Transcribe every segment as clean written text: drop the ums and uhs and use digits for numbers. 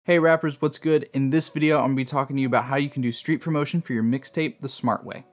Hey rappers, what's good? In this video, I'm going to be talking to you about how you can do street promotion for your mixtape the smart way.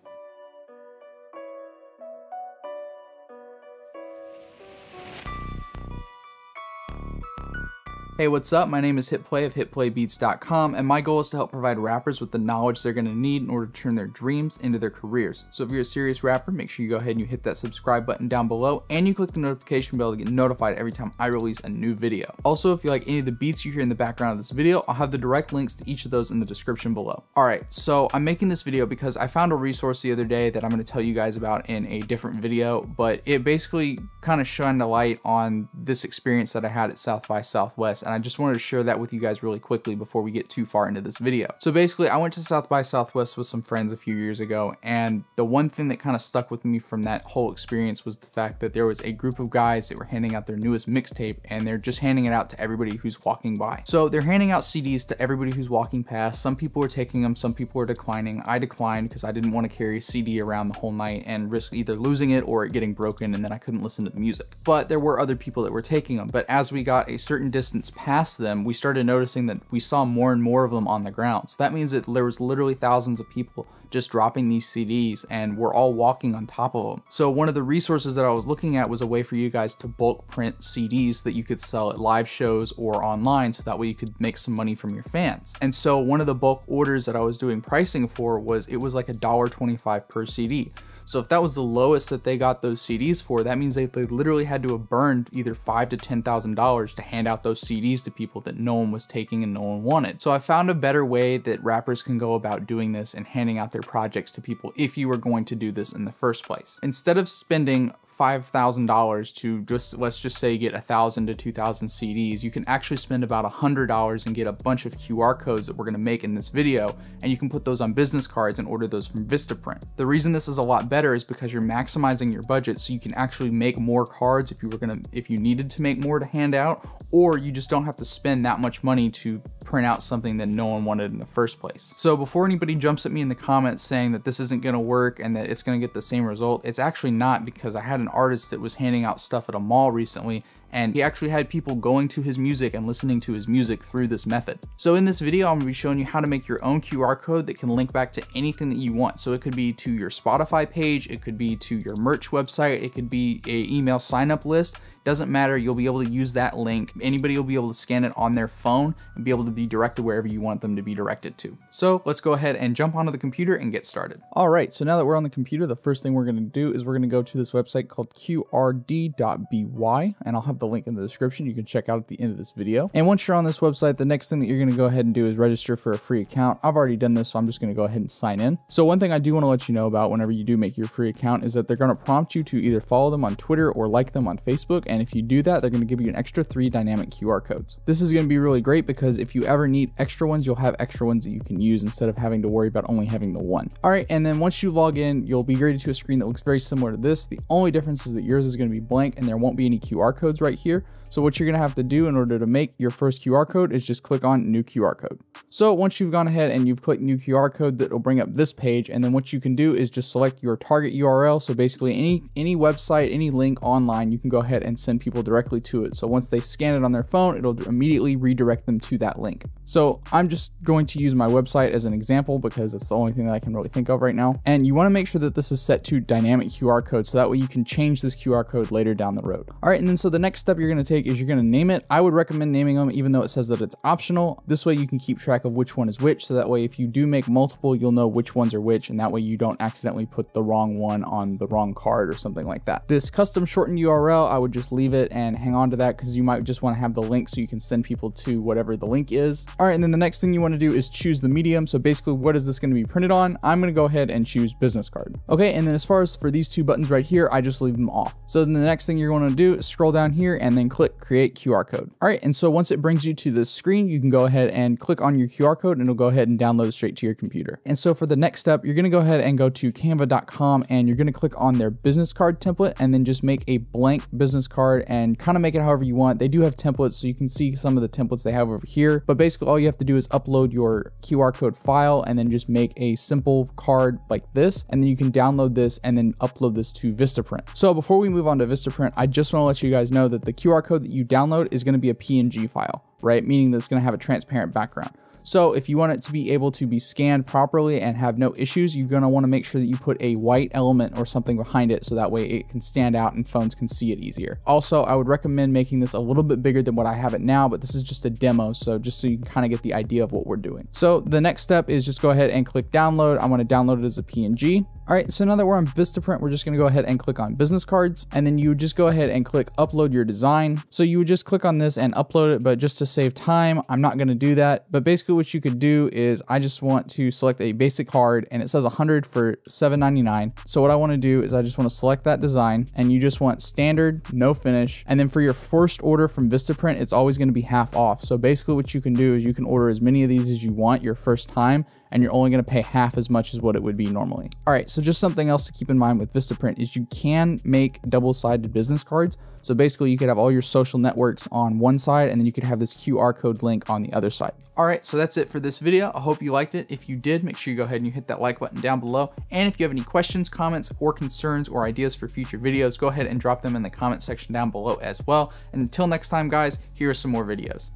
Hey, what's up? My name is Hitplay of Hitplaybeats.com, and my goal is to help provide rappers with the knowledge they're going to need in order to turn their dreams into their careers. So if you're a serious rapper, make sure you go ahead and you hit that subscribe button down below, and you click the notification bell to get notified every time I release a new video. Also, if you like any of the beats you hear in the background of this video, I'll have the direct links to each of those in the description below. Alright, so I'm making this video because I found a resource the other day that I'm going to tell you guys about in a different video, but it basically kind of shined a light on this experience that I had at South by Southwest, and I just wanted to share that with you guys really quickly before we get too far into this video. So basically, I went to South by Southwest with some friends a few years ago, and the one thing that kind of stuck with me from that whole experience was the fact that there was a group of guys that were handing out their newest mixtape, and they're just handing it out to everybody who's walking by. So they're handing out CDs to everybody who's walking past. Some people were taking them, some people were declining. I declined because I didn't want to carry a CD around the whole night and risk either losing it or it getting broken, and then I couldn't listen to the music. But there were other people that were taking them. But as we got a certain distance past them, we started noticing that we saw more and more of them on the ground. So that means that there was literally thousands of people just dropping these CDs, and we're all walking on top of them. So one of the resources that I was looking at was a way for you guys to bulk print CDs that you could sell at live shows or online, so that way you could make some money from your fans. And so one of the bulk orders that I was doing pricing for was, it was like $1.25 per CD. So if that was the lowest that they got those CDs for, that means they literally had to have burned either $5,000 to $10,000 to hand out those CDs to people that no one was taking and no one wanted. So I found a better way that rappers can go about doing this and handing out their projects to people if you were going to do this in the first place. Instead of spending $5,000 to just, let's just say, get 1,000 to 2,000 CDs, you can actually spend about $100 and get a bunch of QR codes that we're going to make in this video, and you can put those on business cards and order those from Vistaprint. The reason this is a lot better is because you're maximizing your budget, so you can actually make more cards if you needed to make more to hand out, or you just don't have to spend that much money to print out something that no one wanted in the first place. So before anybody jumps at me in the comments saying that this isn't going to work and that it's going to get the same result, it's actually not, because I had an artist that was handing out stuff at a mall recently, and he actually had people going to his music and listening to his music through this method. So in this video, I'm going to be showing you how to make your own QR code that can link back to anything that you want. So it could be to your Spotify page, it could be to your merch website, it could be a email sign-up list. Doesn't matter, you'll be able to use that link. Anybody will be able to scan it on their phone and be able to be directed wherever you want them to be directed to. So let's go ahead and jump onto the computer and get started. All right, so now that we're on the computer, the first thing we're gonna do is we're gonna go to this website called qrd.by, and I'll have the link in the description. You can check out at the end of this video. And once you're on this website, the next thing that you're gonna go ahead and do is register for a free account. I've already done this, so I'm just gonna go ahead and sign in. So one thing I do wanna let you know about whenever you do make your free account is that they're gonna prompt you to either follow them on Twitter or like them on Facebook, and if you do that, they're going to give you an extra 3 dynamic QR codes. This is going to be really great because if you ever need extra ones, you'll have extra ones that you can use instead of having to worry about only having the one. All right, and then once you log in, you'll be greeted to a screen that looks very similar to this. The only difference is that yours is going to be blank and there won't be any QR codes right here. So what you're going to have to do in order to make your first QR code is just click on new QR code. So once you've gone ahead and you've clicked new QR code, that will bring up this page, and then what you can do is just select your target URL. So basically any website, any link online, you can go ahead and send people directly to it. So once they scan it on their phone, it'll immediately redirect them to that link. So I'm just going to use my website as an example because it's the only thing that I can really think of right now. And you want to make sure that this is set to dynamic QR code, so that way you can change this QR code later down the road. All right, and then so the next step you're going to take is you're going to name it. I would recommend naming them even though it says that it's optional. This way you can keep track of which one is which, so that way if you do make multiple, you'll know which ones are which, and that way you don't accidentally put the wrong one on the wrong card or something like that. This custom shortened URL, I would just leave it and hang on to that because you might just want to have the link so you can send people to whatever the link is. All right, and then the next thing you want to do is choose the medium. So basically, what is this going to be printed on? I'm going to go ahead and choose business card. Okay, and then as far as for these 2 buttons right here, I just leave them off. So then the next thing you're going to do is scroll down here and then click create QR code. All right, and so once it brings you to this screen, you can go ahead and click on your QR code and it'll go ahead and download it straight to your computer. And so for the next step, you're going to go ahead and go to canva.com and you're going to click on their business card template and then just make a blank business card and kind of make it however you want. They do have templates, so you can see some of the templates they have over here, but basically all you have to do is upload your QR code file and then just make a simple card like this, and then you can download this and then upload this to Vistaprint. So before we move on to Vistaprint, I just want to let you guys know that the QR code that you download is going to be a PNG file. right? Meaning that it's gonna have a transparent background. So if you want it to be able to be scanned properly and have no issues, you're gonna wanna make sure that you put a white element or something behind it so that way it can stand out and phones can see it easier. Also, I would recommend making this a little bit bigger than what I have it now, but this is just a demo, so just so you can kind of get the idea of what we're doing. So the next step is just go ahead and click download. I'm gonna download it as a PNG. All right, so now that we're on Vistaprint, we're just gonna go ahead and click on business cards, and then you would just go ahead and click upload your design. So you would just click on this and upload it, but just to save time, I'm not gonna do that. But basically what you could do is I just want to select a basic card, and it says 100 for $7.99. So what I wanna do is I just wanna select that design, and you just want standard, no finish. And then for your first order from Vistaprint, it's always gonna be half off. So basically what you can do is you can order as many of these as you want your first time, and you're only gonna pay half as much as what it would be normally. All right, so just something else to keep in mind with Vistaprint is you can make double-sided business cards. So basically you could have all your social networks on one side, and then you could have this QR code link on the other side. All right, so that's it for this video. I hope you liked it. If you did, make sure you go ahead and you hit that like button down below. And if you have any questions, comments, or concerns or ideas for future videos, go ahead and drop them in the comment section down below as well. And until next time, guys, here are some more videos.